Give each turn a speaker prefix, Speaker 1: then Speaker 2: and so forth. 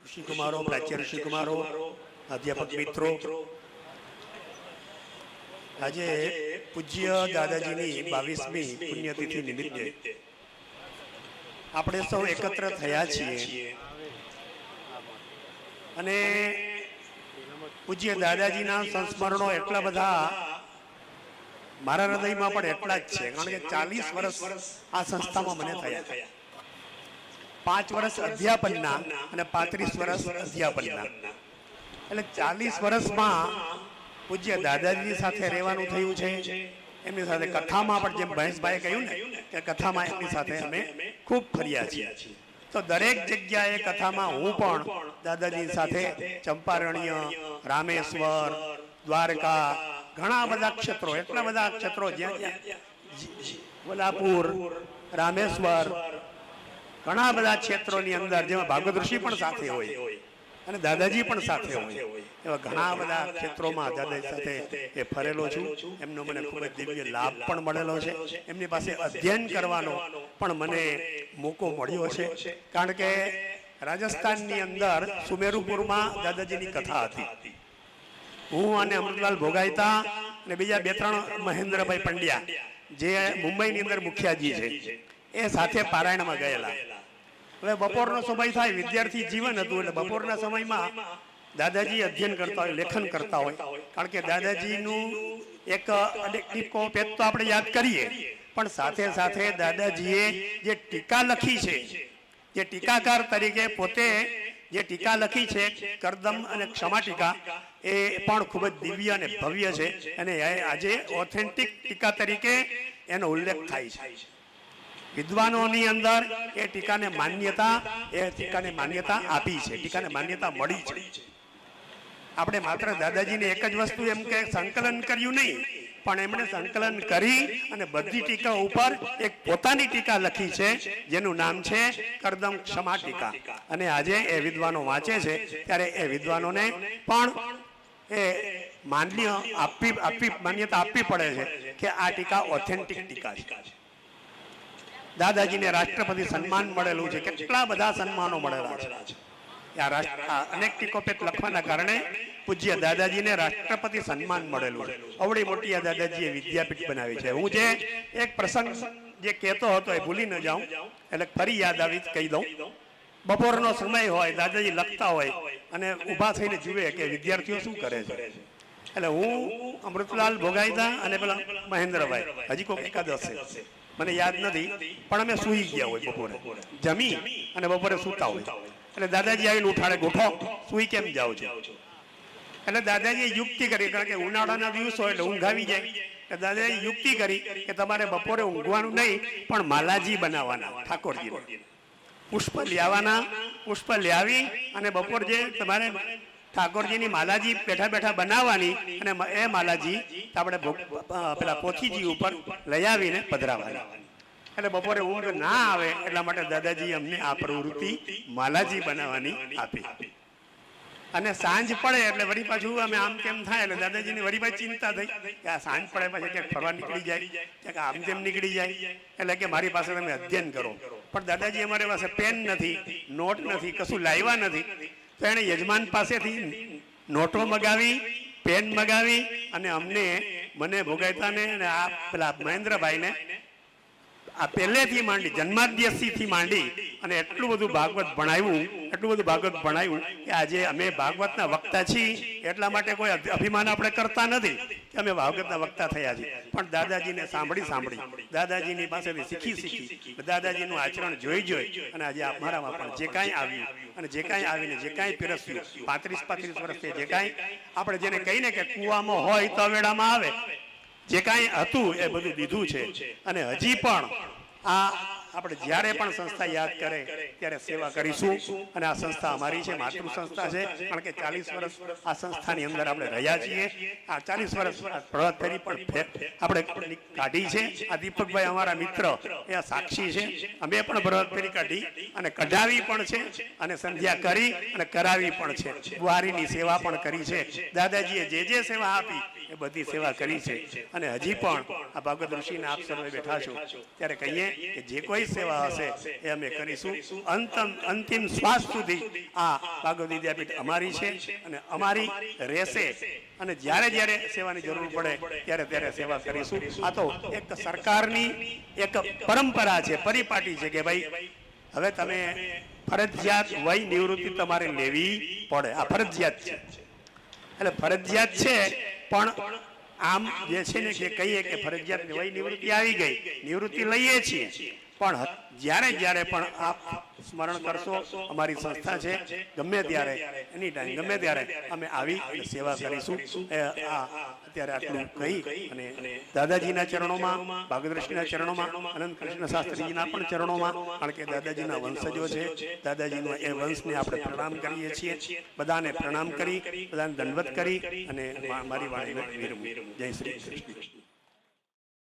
Speaker 1: ऋषि कुमारो, प्राच्य ऋषि कुमारो, अध्यापक मित्रों, आज पूज्य दादाजी 22મી पुण्यतिथि निमित्ते આપણે સૌ એકત્ર થયા છીએ અને પૂજ્ય દાદાજીના સંસ્મરણો એટલા બધા મારા હૃદયમાં પણ એટલા જ છે, કારણ કે 40 વર્ષ આ સંસ્થામાં મને થયા, 5 વર્ષ અધ્યાપનના અને 35 વર્ષ અધ્યાપનના, એટલે 40 વર્ષમાં પૂજ્ય દાદાજી સાથે રહેવાનું થયું છે. એમની સાથે કથામાં પણ જેમ મહેશભાઈએ કહ્યું ને કે કથામાં એમની સાથે અમે ખૂબ ફર્યા છીએ, તો દરેક જગ્યાએ કથામાં હું પણ દાદાજી સાથે ચંપારણ્ય, રામેશ્વર, દ્વારકા, ઘણા બધા ક્ષેત્રો, એટલા બધા ક્ષેત્રો જ્યાં કોલ્હાપુર, રામેશ્વર, ઘણા બધા ક્ષેત્રોની અંદર જેમાં ભાગવત ઋષિ પણ સાથે હોય અને દાદાજી પણ સાથે હોય, એવા ઘણા બધા ક્ષેત્રોમાં દાદાજી સાથે એ ફરેલો છું. એમનો મને ખૂબ જ દિવ્ય લાભ પણ મળેલો છે. એમની પાસે અધ્યયન કરવાનો પણ મને મોકો મળ્યો છે, કારણ કે રાજસ્થાનની અંદર સુમેરુપુરમાં દાદાજીની કથા હતી. હું અને અમૃતલાલ ભોગાયતા અને બીજા 2-3 મહેન્દ્રભાઈ પંડ્યા જે મુંબઈની અંદર મુખિયાજી છે એ સાથે પારાયણમાં ગયેલા. હવે બપોરનો સમય થાય, વિદ્યાર્થી જીવન હતું, એટલે બપોરના સમયમાં દાદાજી અધ્યયન કરતા હોય, લેખન કરતા હોય, કારણ કે દાદાજીનું એક અનેક તો આપણે યાદ કરીએ, પણ સાથે સાથે દાદાજીએ જે ટીકા લખી છે, જે ટીકાકાર તરીકે પોતે જે ટીકા લખી છે, કરદમ અને ક્ષમા ટીકા, એ પણ ખૂબ જ દિવ્ય અને ભવ્ય છે અને આજે ઓથેન્ટિક ટીકા તરીકે એનો ઉલ્લેખ થાય છે. વિદ્વાનોની અંદર એ ટીકાને માન્યતા આપી છે, ટીકાને માન્યતા મળી છે. આપણે માત્ર દાદાજીને એક જ વસ્તુ એમ કે સંકલન કર્યું નહીં, પણ એમણે સંકલન કરી અને બધી ટીકા ઉપર એક પોતાની ટીકા લખી છે, જેનું નામ છે કરદમ ક્ષમા ટીકા. અને આજે એ વિદ્વાનો વાંચે છે ત્યારે એ વિદ્વાનોને પણ એ માન્યતા આપવી પડે છે કે આ ટીકા ઓથેન્ટિક ટીકા છે. દાદાજીને રાષ્ટ્રપતિ સન્માન મળેલું છે, કેટલા બધા સન્માનો મળેલા છે. અનેક ટીકોપેટ લખવાના કારણે પૂજ્ય દાદાજીને રાષ્ટ્રપતિ સન્માન મળેલું છે. અવળી મોટી આ દાદાજીએ વિદ્યાપીઠ બનાવી છે. હું જે એક પ્રસંગ જે કહેતો હતો એ ભૂલી ન જાઉં, એટલે ફરી યાદ આવી કહી દઉં. બપોરનો સમય હોય, દાદાજી લખતા હોય અને ઊભા થઈને જુએ કે વિદ્યાર્થીઓ શું કરે છે. એટલે હું, અમૃતલાલ ભોગાયતા અને પેલા મહેન્દ્રભાઈ, હજી કોઈ એકાદ હશે, મને યાદ નથી, પણ અમે સૂઈ ગયા હોય, બપોરે જમી અને બપોરે સૂતા હોય. એટલે દાદાજી આવીને ઉઠાડે, ગોઠો સૂઈ કેમ જાઓ છો? એટલે દાદાજીએ યુક્તિ કરી, કારણ કે ઉનાળાના દિવસો એટલે ઊંઘ આવી જાય, એટલે દાદાજીએ યુક્તિ કરી કે તમારે બપોરે ઊંઘવાનું નહીં, પણ માલાજી બનાવવાના ઠાકોરજીને, પુષ્પ લેવાના, પુષ્પ લાવી અને બપોર જે તમારે ઠાકોરજીની માલાજી બેઠા બેઠા બનાવવાની અને એ માલાજી આપણે પેલા પોથીજી ઉપર લઈ આવીને પધરાવવાની. એટલે બપોરે ઊંઘ ના આવે એટલા માટે દાદાજી અમને આ પ્રવૃત્તિ માલાજી બનાવવાની આપી. અને સાંજ પડે એટલે વળી પાછું અમે આમ કેમ થાય, એટલે દાદાજીની વળી પાછી ચિંતા થઈ કે આ સાંજ પડે પછી ક્યાંક ફરવા નીકળી જાય, ક્યાંક આમ તેમ નીકળી જાય, એટલે કે મારી પાસે તમે અધ્યયન કરો. પણ દાદાજી અમારી પાસે પેન નથી, નોટ નથી, કશું લાવ્યા નથી, તો એણે યજમાન પાસેથી નોટો મગાવી, પેન મગાવી અને મને ભોગાયતાને અને આ પેલા મહેન્દ્રભાઈને આ પહેલેથી માંડી, જન્માદ્યસીથી માંડી અને એટલું બધું ભાગવત ભણાવ્યું કે આજે અમે ભાગવતના વક્તા છીએ. એટલા માટે કોઈ અભિમાન આપણે કરતા નથી કે અમે ભાગવતના વક્તા થયા છીએ, પણ દાદાજીને સાંભળી દાદાજીની પાસેથી શીખી દાદાજીનું આચરણ જોઈ અને આજે અમારામાં પણ જે કાંઈ આવ્યું અને જે કાંઈ આવીને જે કાંઈ પીરસ્યું, 35 વર્ષથી જે કાંઈ આપણે જેને કહીને કે કૂવામાં હોય તો વેળામાં આવે, જે કાંઈ હતું એ બધું દીધું છે. અને હજી પણ આ આપણે જ્યારે પણ સંસ્થા યાદ કરે ત્યારે સેવા કરીશું. અને આ સંસ્થા અમારી છે, માતૃ સંસ્થા છે, કારણ કે 40 વર્ષ આ સંસ્થાની અંદર આપણે રહ્યા છીએ. આ 40 વર્ષ પ્રવત ફેરી પણ આપણે કાઢી છે. આ દીપકભાઈ અમારા મિત્ર એ સાક્ષી છે. અમે પણ પ્રવત ફેરી કાઢી અને કઢાવી પણ છે અને સંધ્યા કરી અને કરાવી પણ છે. બુહારીની સેવા પણ કરી છે. દાદાજીએ જે સેવા આપી એ બધી સેવા કરી છે. અને હજી પણ આ ભાગવત ઋષિને આપ સર્વે બેઠા છો ત્યારે કહીએ કે જે કોઈ સેવા હશે એ અમે કરીશું. અંતિમ શ્વાસ સુધી આ ભાગવત વિદ્યાપીઠ અમારી છે અને અમારી રહેશે. અને જ્યારે જ્યારે સેવાની જરૂર પડે ત્યારે ત્યારે સેવા કરીશું. આ તો એક સરકારની એક પરંપરા છે, પરિપાટી છે કે ભાઈ હવે તમે ફરજિયાત વય નિવૃત્તિ તમારે લેવી પડે. આ ફરજિયાત છે, એટલે ફરજિયાત છે. પણ આમ જે છે ને કે કહીએ કે ફરજિયાત વય નિવૃત્તિ આવી ગઈ, નિવૃત્તિ લઈએ છીએ, પણ જ્યારે જ્યારે પણ આપ સ્મરણ કરશો અમારી સંસ્થા છે, ગમે ત્યારે એની ટાઈમ ગમે ત્યારે અમે આવી અને સેવા કરીશું. અત્યારે આટલું કહી અને દાદાજીના ચરણોમાં, ભાગવતશ્રીના ચરણોમાં, અનંત કૃષ્ણ શાસ્ત્રીજીના પણ ચરણોમાં, કારણ કે દાદાજીના વંશજો છે, દાદાજીનો એ વંશને આપણે પ્રણામ કરીએ છીએ. બધાને પ્રણામ કરી, બધાને દંડવત કરી અને મારી વાણીને વિરમું. જય શ્રી કૃષ્ણ.